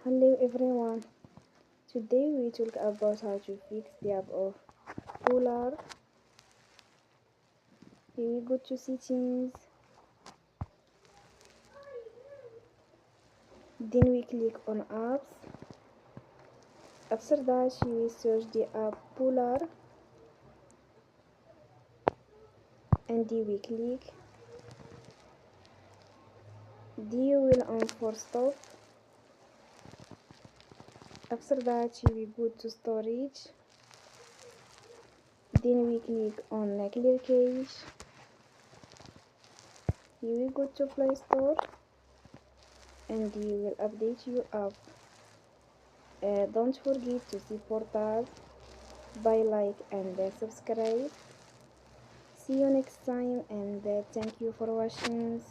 Hello everyone. Today we talk about how to fix the app of Polarr. Here we go to settings. Then we click on apps. After that we search the app Polarr and we click. Then you will on for stop. After that we go to storage. Then we click on clear cache. Here we go to Play Store and you will update your app. Don't forget to support us by like and subscribe. See you next time and thank you for watching.